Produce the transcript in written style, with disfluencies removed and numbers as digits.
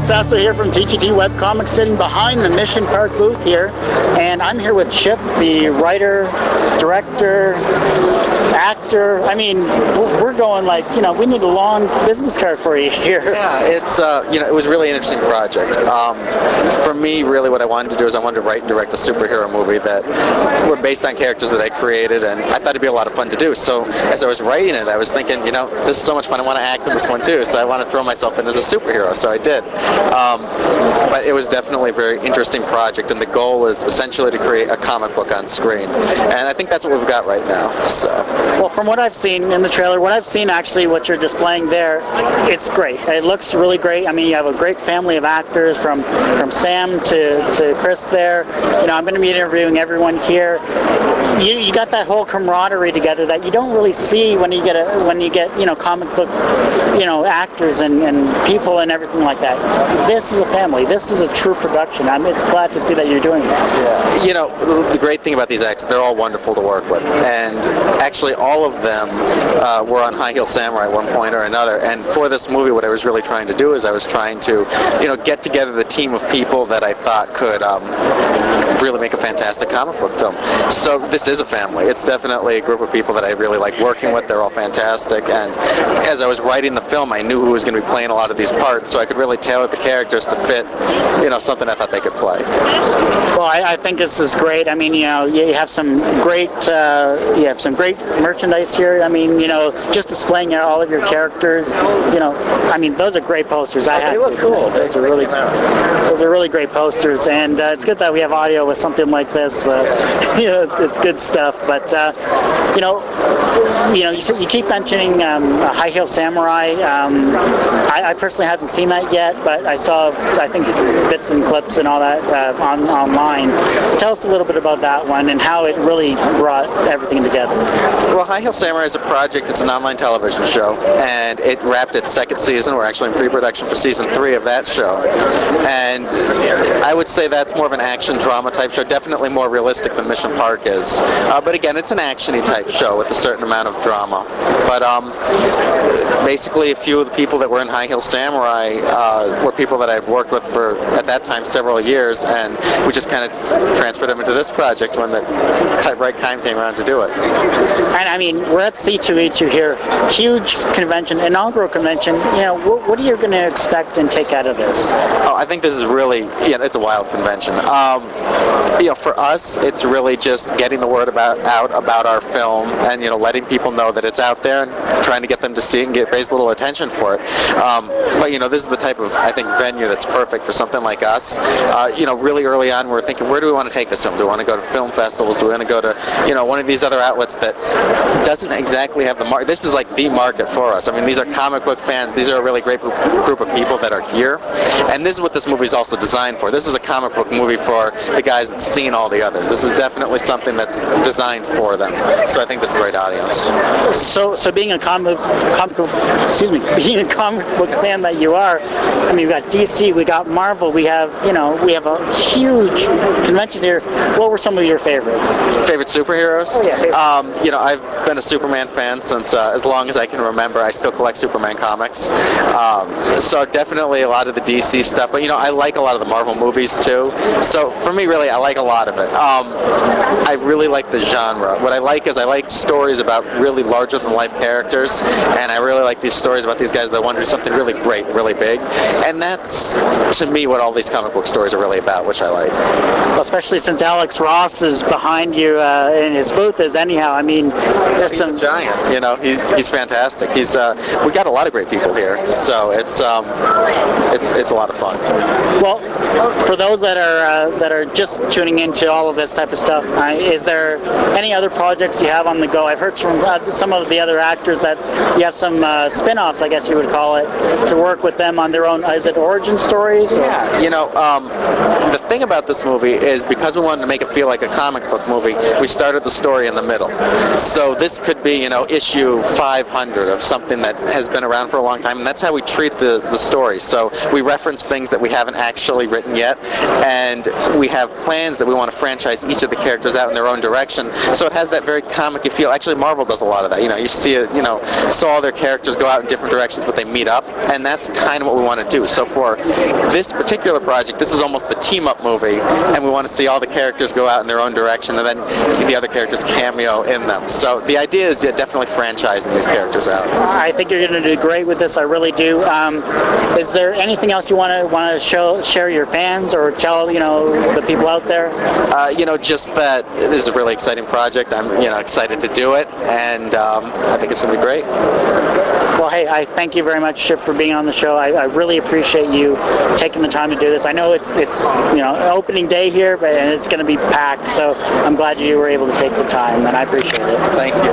Art Sasso here from C2E2 Webcomics, sitting behind the Mission Park booth here, and I'm here with Chip, the writer, director, actor. I mean, we're going like, you know, we need a long business card for you here. Yeah, it's, you know, it was really an interesting project. For me, really what I wanted to do is I wanted to write and direct a superhero movie that were based on characters that I created, and I thought it'd be a lot of fun to do. So as I was writing it, I was thinking, you know, this is so much fun, I want to act in this one too, so I want to throw myself in as a superhero, so I did. But it was definitely a very interesting project, and the goal was essentially to create a comic book on screen. And I think that's what we've got right now. So. Well, from what I've seen in the trailer, what I've seen actually, what you're displaying there, it's great. It looks really great. I mean, you have a great family of actors from Sam to Chris there. You know, I'm going to be interviewing everyone here. You got that whole camaraderie together that you don't really see when you get you know, comic book, you know, actors and people and everything like that. This is a family. This is a true production. It's glad to see that you're doing this. Yeah. You know, the great thing about these actors, they're all wonderful to work with, and actually all of them were on High Heel Samurai at one point or another. And for this movie, what I was really trying to do is I was trying to, you know, get together the team of people that I thought could really make a fantastic comic book film. So this is a family. It's definitely a group of people that I really like working with. They're all fantastic, and as I was writing the film, I knew who was going to be playing a lot of these parts, so I could really tailor the characters to fit, you know, something I thought they could play. Well, I think this is great. I mean, you know, you have some great merchandise here. I mean, you know, just displaying all of your characters. You know, I mean, those are great posters. They look cool. Those are really great posters, and it's good that we have audio with something like this. You know, it's good stuff. But you know, you keep mentioning High Heel Samurai. I personally haven't seen that yet, but I saw, I think, bits and clips and all that online. Tell us a little bit about that one and how it really brought everything together. Well, High Heel Samurai is a project. It's an online television show, and it wrapped its second season. We're actually in pre-production for season 3 of that show, and I would say that's more of an action drama type show, definitely more realistic than Mission Park is. But again, it's an action-y type show with a certain amount of drama. But basically, a few of the people that were in High Heel Samurai were people that I've worked with for, at that time, several years, and we just kind of transferred them into this project when the right time came around to do it. And I mean, we're at C2E2 here, huge convention, inaugural convention. You know, what are you going to expect and take out of this? Oh, I think this is really, yeah, it's a wild convention. You know, for us, it's really just getting the word out about our film, and, you know, letting people know that it's out there and trying to get them to see it and raise a little attention for it. But, you know, this is the type of, I think, venue that's perfect for something like us. You know, really early on, we're thinking, where do we want to take this film? Do we want to go to film festivals? Do we want to go to, you know, one of these other outlets that doesn't exactly have the market? This is like the market for us. I mean, these are comic book fans. These are a really great group of people that are here. And this is what this movie is also designed for. This is a comic book movie for the guys that's seen all the others. This is definitely something that's designed for them. So I think this is the right audience. So being a comic book fan that you are, I mean, we got DC, we got Marvel, we have a huge convention here. What were some of your favorites? Favorite superheroes? Oh, yeah. You know, I've been a Superman fan since as long as I can remember. I still collect Superman comics. So definitely a lot of the DC stuff, but, you know, I like a lot of the Marvel movies too. So for me, really, I like a lot of it. I really like the genre. What I like is I like stories about really larger-than-life characters, and I really like these stories about these guys that want to do something really great, really big. And that's, to me, what all these comic book stories are really about, which I like. Well, especially since Alex Ross is behind you in his booth is anyhow. I mean, there's some giant. You know, he's fantastic. We got a lot of great people here, so it's a lot of fun. Well, for those that are just tuning into all of this type of stuff, is there any other projects you have on the go? I've heard from some of the other actors that you have some spin-offs, I guess you would call it, to work with them on their own. Is it origin stories? Or? Yeah, you know, the thing about this movie is because we wanted to make it feel like a comic book movie, we started the story in the middle. So this could be, you know, issue 500 of something that has been around for a long time, and that's how we treat the story. So we reference things that we haven't actually written yet, and we have plans that we want to franchise each of the characters out in their own direction. So it has that very comic feel. Actually, Marvel does a lot of that. You see it, so all their characters go out in different directions, but they meet up, and that's kind of what we want to do. So for this particular project, this is almost the team-up movie, and we want to see all the characters go out in their own direction, and then the other characters cameo in them. So the idea is definitely franchising these characters out. I think you're going to do great with this. I really do. Is there anything else you want to share your fans or tell the people out there? Just that this is a really exciting project. I'm excited to do it, and I think it's going to be great. Well, hey, I thank you very much, Chip, for being on the show. I really appreciate you taking the time to do this. I know it's opening day here, but it's going to be packed, so I'm glad you were able to take the time, and I appreciate it. Thank you.